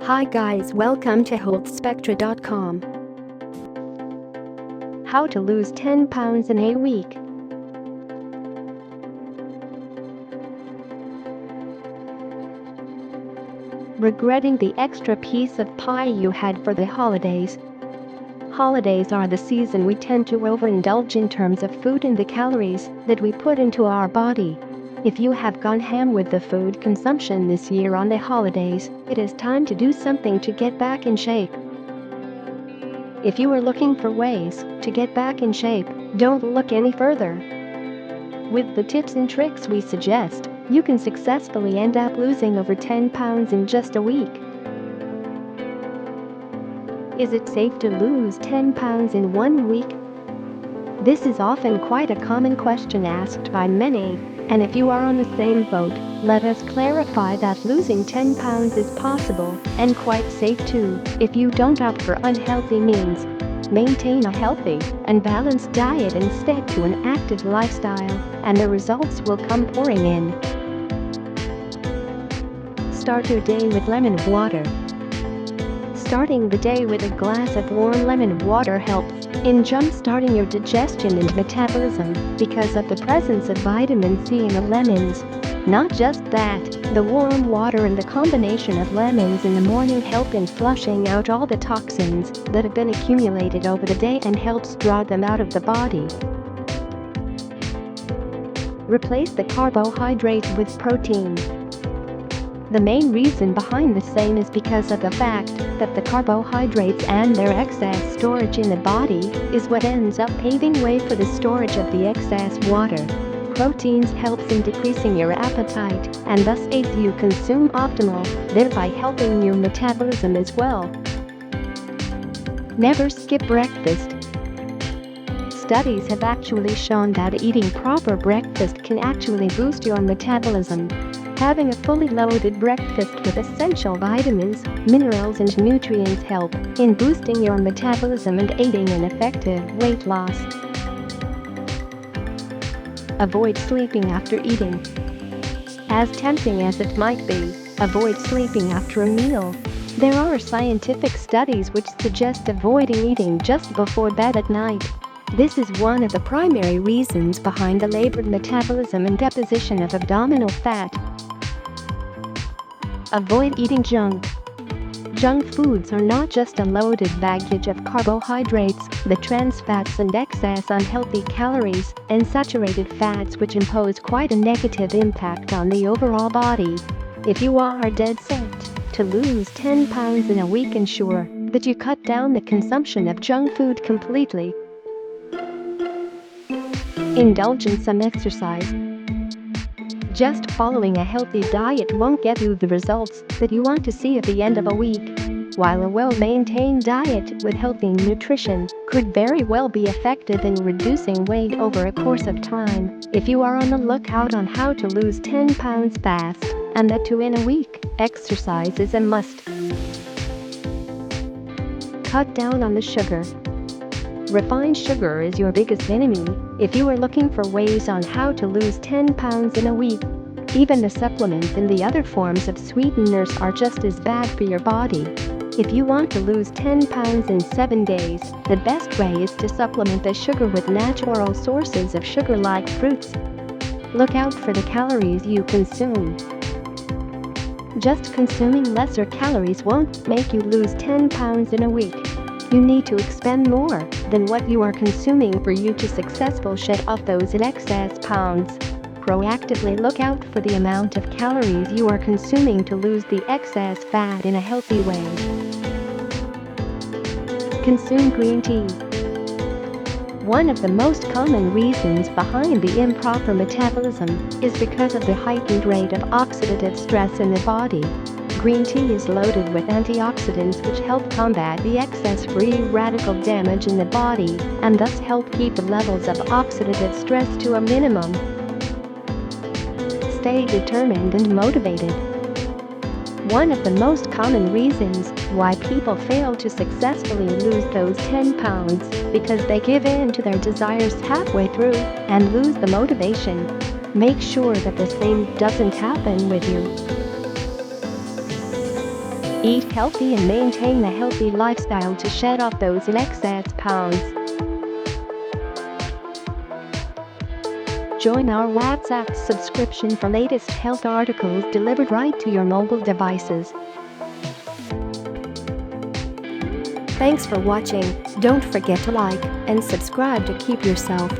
Hi guys, welcome to Healthspectra.com. How to lose 10 pounds in a week. Regretting the extra piece of pie you had for the holidays. Holidays are the season we tend to overindulge in terms of food and the calories that we put into our body. If you have gone ham with the food consumption this year on the holidays, it is time to do something to get back in shape. If you are looking for ways to get back in shape, don't look any further. With the tips and tricks we suggest, you can successfully end up losing over 10 pounds in just a week. Is it safe to lose 10 pounds in 1 week? This is often quite a common question asked by many, and if you are on the same boat, let us clarify that losing 10 pounds is possible and quite safe too if you don't opt for unhealthy means. Maintain a healthy and balanced diet and stick to an active lifestyle, and the results will come pouring in. Start your day with lemon water. Starting the day with a glass of warm lemon water helps in jump-starting your digestion and metabolism because of the presence of vitamin C in the lemons. Not just that, the warm water and the combination of lemons in the morning help in flushing out all the toxins that have been accumulated over the day and helps draw them out of the body. Replace the carbohydrates with protein. The main reason behind the same is because of the fact that the carbohydrates and their excess storage in the body is what ends up paving way for the storage of the excess water. Proteins helps in decreasing your appetite and thus aids you consume optimal, thereby helping your metabolism as well. Never skip breakfast. Studies have actually shown that eating proper breakfast can actually boost your metabolism. Having a fully loaded breakfast with essential vitamins, minerals and nutrients help in boosting your metabolism and aiding in effective weight loss. Avoid sleeping after eating. As tempting as it might be, avoid sleeping after a meal. There are scientific studies which suggest avoiding eating just before bed at night. This is one of the primary reasons behind the labored metabolism and deposition of abdominal fat. Avoid eating junk. Junk foods are not just a loaded baggage of carbohydrates, the trans fats and excess unhealthy calories and saturated fats which impose quite a negative impact on the overall body. If you are dead set to lose 10 pounds in a week, ensure that you cut down the consumption of junk food completely. Indulge in some exercise. Just following a healthy diet won't get you the results that you want to see at the end of a week. While a well-maintained diet with healthy nutrition could very well be effective in reducing weight over a course of time, if you are on the lookout on how to lose 10 pounds fast, and that too in a week, exercise is a must. Cut down on the sugar. Refined sugar is your biggest enemy if you are looking for ways on how to lose 10 pounds in a week. Even the supplements and the other forms of sweeteners are just as bad for your body. If you want to lose 10 pounds in 7 days, the best way is to supplement the sugar with natural sources of sugar like fruits. Look out for the calories you consume. Just consuming lesser calories won't make you lose 10 pounds in a week. You need to expend more than what you are consuming for you to successfully shed off those excess pounds. Proactively look out for the amount of calories you are consuming to lose the excess fat in a healthy way. Consume green tea. One of the most common reasons behind the improper metabolism is because of the heightened rate of oxidative stress in the body. Green tea is loaded with antioxidants which help combat the excess free radical damage in the body and thus help keep the levels of oxidative stress to a minimum. Stay determined and motivated. One of the most common reasons why people fail to successfully lose those 10 pounds because they give in to their desires halfway through and lose the motivation. Make sure that the same doesn't happen with you. Eat healthy and maintain a healthy lifestyle to shed off those in excess pounds. Join our WhatsApp subscription for latest health articles delivered right to your mobile devices. Thanks for watching. Don't forget to like and subscribe to keep yourself